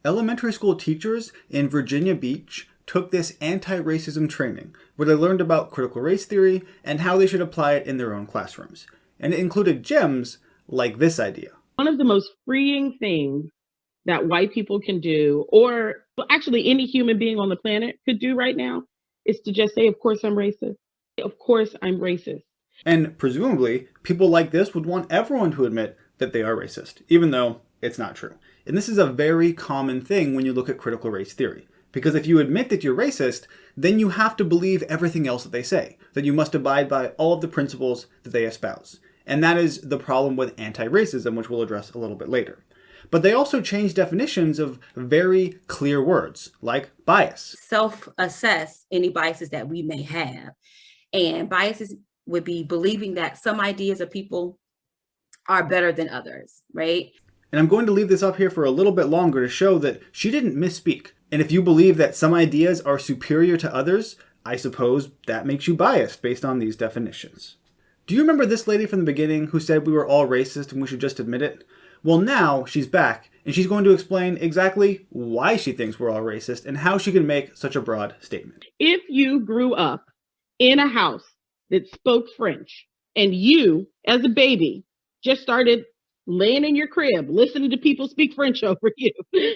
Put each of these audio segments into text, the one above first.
Elementary school teachers in Virginia Beach took this anti-racism training where they learned about critical race theory and how they should apply it in their own classrooms. And it included gems like this idea. One of the most freeing things that white people can do, or actually any human being on the planet could do right now, is to just say, of course I'm racist. Of course I'm racist. And presumably, people like this would want everyone to admit that they are racist, even though it's not true. And this is a very common thing when you look at critical race theory. Because if you admit that you're racist, then you have to believe everything else that they say, that you must abide by all of the principles that they espouse. And that is the problem with anti-racism, which we'll address a little bit later. But they also change definitions of very clear words, like bias. Self-assess any biases that we may have. And biases would be believing that some ideas of people are better than others, right? And I'm going to leave this up here for a little bit longer to show that she didn't misspeak. And if you believe that some ideas are superior to others, I suppose that makes you biased based on these definitions. Do you remember this lady from the beginning who said we were all racist and we should just admit it? Well, now she's back, and she's going to explain exactly why she thinks we're all racist and how she can make such a broad statement. If you grew up in a house that spoke French, and you, as a baby, just started laying in your crib, listening to people speak French over you,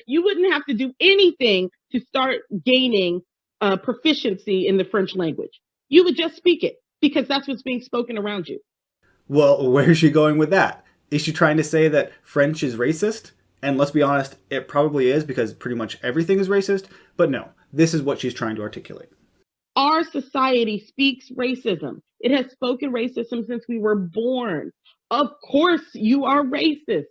you wouldn't have to do anything to start gaining proficiency in the French language. You would just speak it because that's what's being spoken around you. Well, where's she going with that? Is she trying to say that French is racist? And let's be honest, it probably is because pretty much everything is racist. But no, this is what she's trying to articulate. Our society speaks racism. It has spoken racism since we were born. Of course you are racist.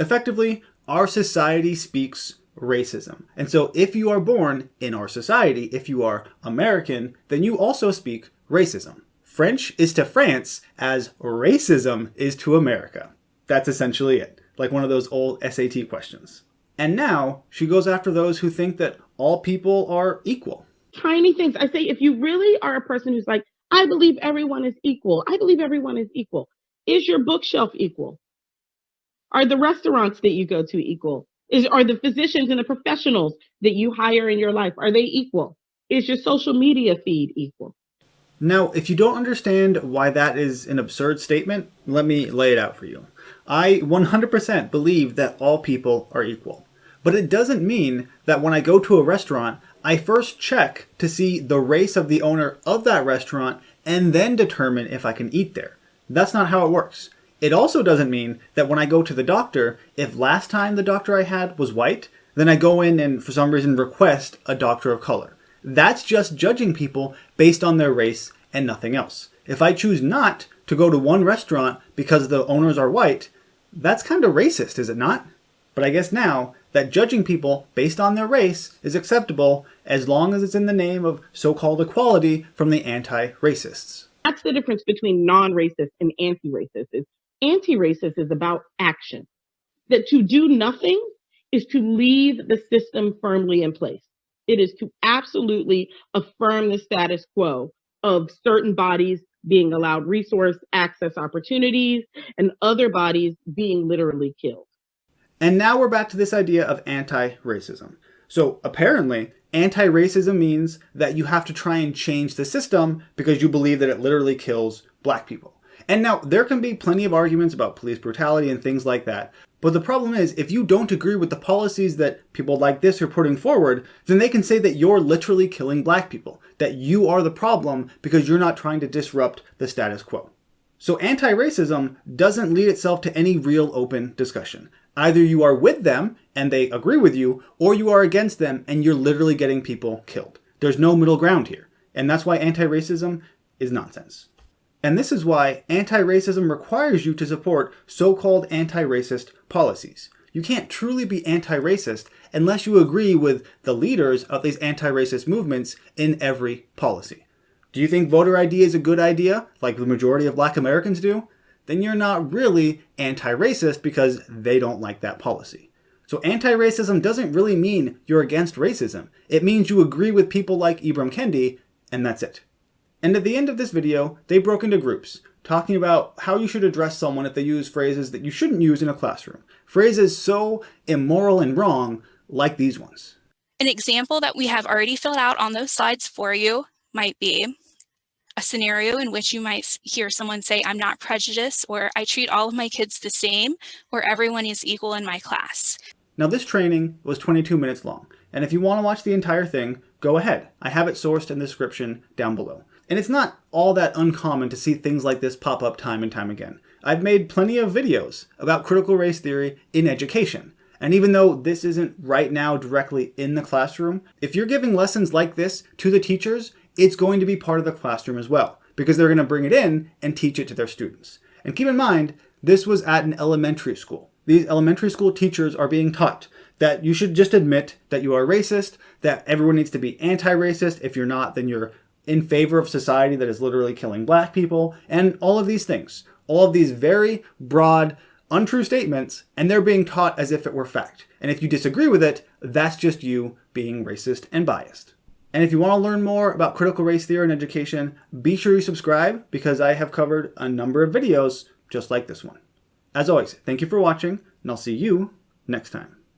Effectively, our society speaks racism. And so if you are born in our society, if you are American, then you also speak racism. French is to France as racism is to America. That's essentially it, like one of those old SAT questions. And now she goes after those who think that all people are equal. Tiny things. I say, if you really are a person who's like, I believe everyone is equal. I believe everyone is equal. Is your bookshelf equal? Are the restaurants that you go to equal? Are the physicians and the professionals that you hire in your life, are they equal? Is your social media feed equal? Now, if you don't understand why that is an absurd statement, let me lay it out for you. I 100% believe that all people are equal. But it doesn't mean that when I go to a restaurant, I first check to see the race of the owner of that restaurant and then determine if I can eat there. That's not how it works. It also doesn't mean that when I go to the doctor, if last time the doctor I had was white, then I go in and for some reason request a doctor of color. That's just judging people based on their race and nothing else. If I choose not to go to one restaurant because the owners are white, that's kind of racist, is it not? But I guess now that judging people based on their race is acceptable as long as it's in the name of so-called equality from the anti-racists. That's the difference between non-racist and anti-racist. Anti-racist is about action. That to do nothing is to leave the system firmly in place. It is to absolutely affirm the status quo of certain bodies being allowed resource access opportunities and other bodies being literally killed. And now we're back to this idea of anti-racism. So apparently, anti-racism means that you have to try and change the system because you believe that it literally kills black people. And now there can be plenty of arguments about police brutality and things like that. But the problem is, if you don't agree with the policies that people like this are putting forward, then they can say that you're literally killing black people, that you are the problem because you're not trying to disrupt the status quo. So anti-racism doesn't lead itself to any real open discussion. Either you are with them and they agree with you, or you are against them and you're literally getting people killed. There's no middle ground here. And that's why anti-racism is nonsense. And this is why anti-racism requires you to support so-called anti-racist policies. You can't truly be anti-racist unless you agree with the leaders of these anti-racist movements in every policy. Do you think voter ID is a good idea, like the majority of black Americans do? Then you're not really anti-racist because they don't like that policy. So anti-racism doesn't really mean you're against racism. It means you agree with people like Ibram Kendi, and that's it. And at the end of this video, they broke into groups, talking about how you should address someone if they use phrases that you shouldn't use in a classroom. Phrases so immoral and wrong, like these ones. An example that we have already filled out on those slides for you might be a scenario in which you might hear someone say, I'm not prejudiced, or I treat all of my kids the same, or everyone is equal in my class. Now this training was 22 minutes long, and if you want to watch the entire thing, go ahead. I have it sourced in the description down below. And it's not all that uncommon to see things like this pop up time and time again. I've made plenty of videos about critical race theory in education. And even though this isn't right now directly in the classroom, if you're giving lessons like this to the teachers, it's going to be part of the classroom as well, because they're going to bring it in and teach it to their students. And keep in mind, this was at an elementary school. These elementary school teachers are being taught that you should just admit that you are racist, that everyone needs to be anti-racist. If you're not, then you're in favor of society that is literally killing black people, and all of these things. All of these very broad, untrue statements, and they're being taught as if it were fact. And if you disagree with it, that's just you being racist and biased. And if you want to learn more about critical race theory in education, be sure you subscribe, because I have covered a number of videos just like this one. As always, thank you for watching, and I'll see you next time.